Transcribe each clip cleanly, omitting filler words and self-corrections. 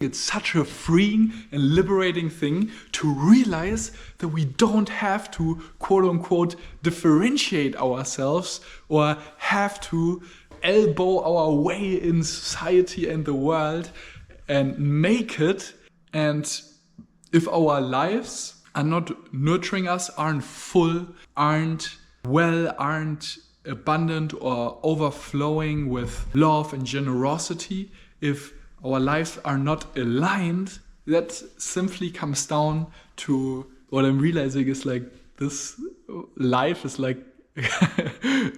It's such a freeing and liberating thing to realize that we don't have to, quote unquote, differentiate ourselves or have to elbow our way in society and the world and make it. And if our lives are not nurturing us, aren't full, aren't well, aren't abundant or overflowing with love and generosity, if our lives are not aligned, that simply comes down to what I'm realizing is like this life is like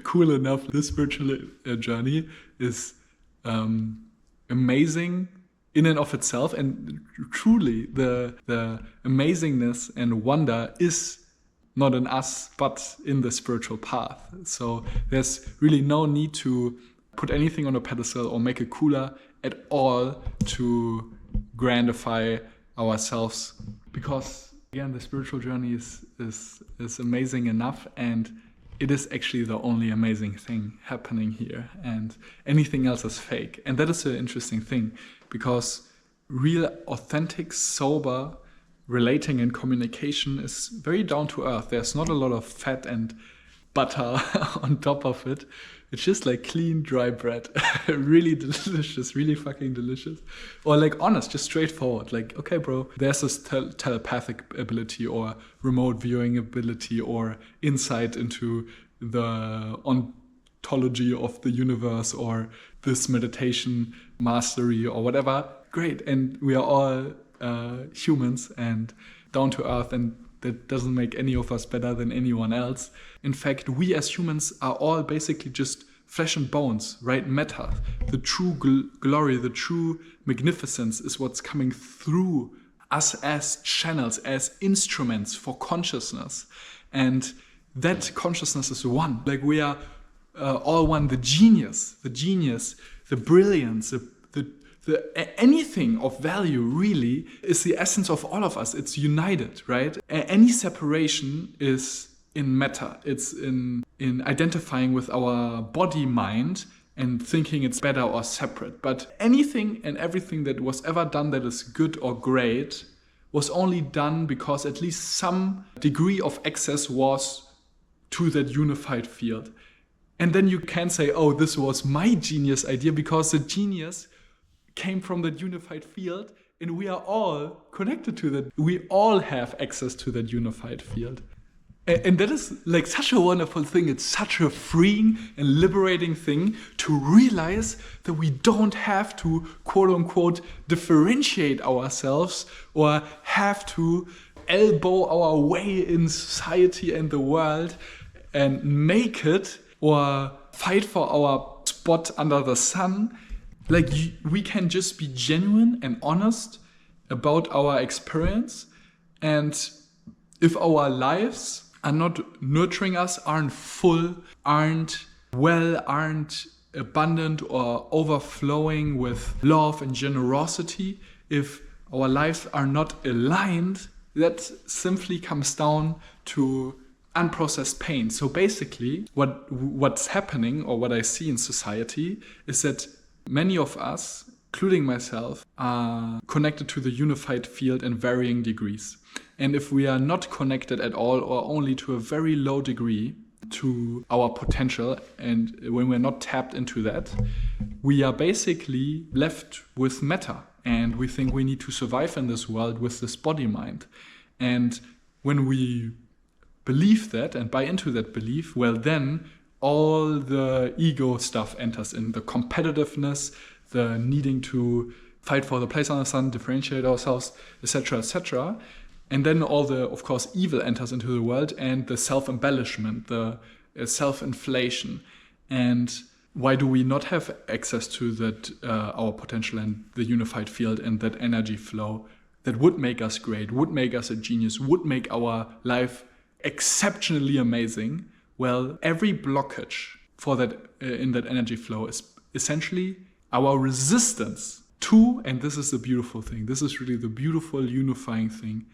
cool enough. This spiritual journey is amazing in and of itself, and truly the amazingness and wonder is not in us but in the spiritual path. So there's really no need to put anything on a pedestal or make it cooler at all to grandify ourselves, because again the spiritual journey is amazing enough, and it is actually the only amazing thing happening here, and anything else is fake. And that is an interesting thing, because real authentic sober relating and communication is very down to earth. There's not a lot of fat and butter on top of it. It's just like clean, dry bread. Really delicious, really fucking delicious. Or like honest, just straightforward. Like, okay, bro, there's this telepathic ability or remote viewing ability or insight into the ontology of the universe or this meditation mastery or whatever. Great. And we are all humans and down to earth, and that doesn't make any of us better than anyone else. In fact, we as humans are all basically just flesh and bones, right? Matter. The true glory, the true magnificence is what's coming through us as channels, as instruments for consciousness. And that consciousness is one. Like we are all one. The genius, the brilliance, anything of value really is the essence of all of us. It's united, right? Any separation is in matter. It's in identifying with our body mind and thinking it's better or separate. But anything and everything that was ever done that is good or great was only done because at least some degree of access was to that unified field. And then you can say, oh, this was my genius idea, because the genius came from that unified field, and we are all connected to that. We all have access to that unified field. And that is like such a wonderful thing. It's such a freeing and liberating thing to realize that we don't have to, quote unquote, differentiate ourselves or have to elbow our way in society and the world and make it or fight for our spot under the sun. Like we can just be genuine and honest about our experience. And if our lives are not nurturing us, aren't full, aren't well, aren't abundant or overflowing with love and generosity, if our lives are not aligned, that simply comes down to unprocessed pain. So basically what's happening, or what I see in society, is that many of us, including myself, are connected to the unified field in varying degrees. And if we are not connected at all or only to a very low degree to our potential, and when we're not tapped into that, we are basically left with matter. And we think we need to survive in this world with this body mind. And when we believe that and buy into that belief, well then all the ego stuff enters in, the competitiveness, the needing to fight for the place on the sun, differentiate ourselves, etc., etc. And then all the, of course, evil enters into the world, and the self-embellishment, the self-inflation. And why do we not have access to that, our potential and the unified field and that energy flow that would make us great, would make us a genius, would make our life exceptionally amazing? Well, every blockage for that in that energy flow is essentially our resistance to, and this is the beautiful thing, this is really the beautiful unifying thing,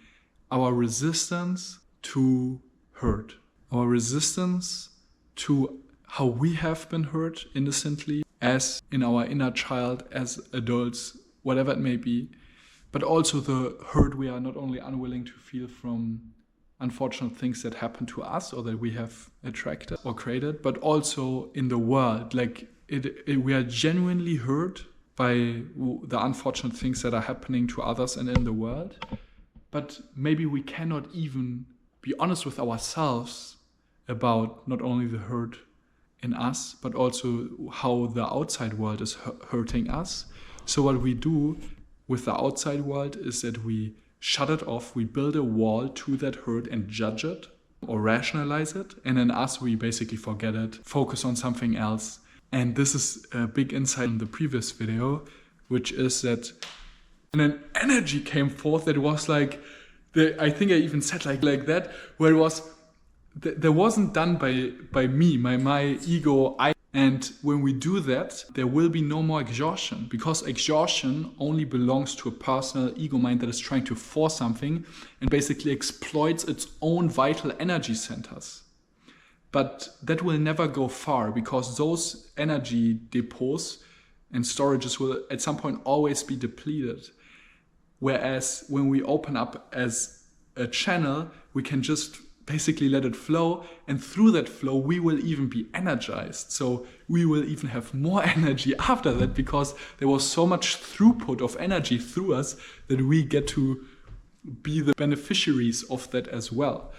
our resistance to hurt, our resistance to how we have been hurt innocently, as in our inner child, as adults, whatever it may be. but also the hurt we are not only unwilling to feel from unfortunate things that happen to us or that we have attracted or created, but also in the world. Like we are genuinely hurt by the unfortunate things that are happening to others and in the world, but maybe we cannot even be honest with ourselves about not only the hurt in us, but also how the outside world is hurting us. So what we do with the outside world is that we shut it off, we build a wall to that hurt and judge it or rationalize it. And in us, we basically forget it, focus on something else. And this is a big insight in the previous video, which is that an energy came forth that was like, I think I even said like that, where it was, that wasn't done by me, my ego. And when we do that, there will be no more exhaustion, because exhaustion only belongs to a personal ego mind that is trying to force something and basically exploits its own vital energy centers. But that will never go far, because those energy depots and storages will at some point always be depleted. Whereas when we open up as a channel, we can just basically let it flow, and through that flow we will even be energized. So we will even have more energy after that, because there was so much throughput of energy through us that we get to be the beneficiaries of that as well.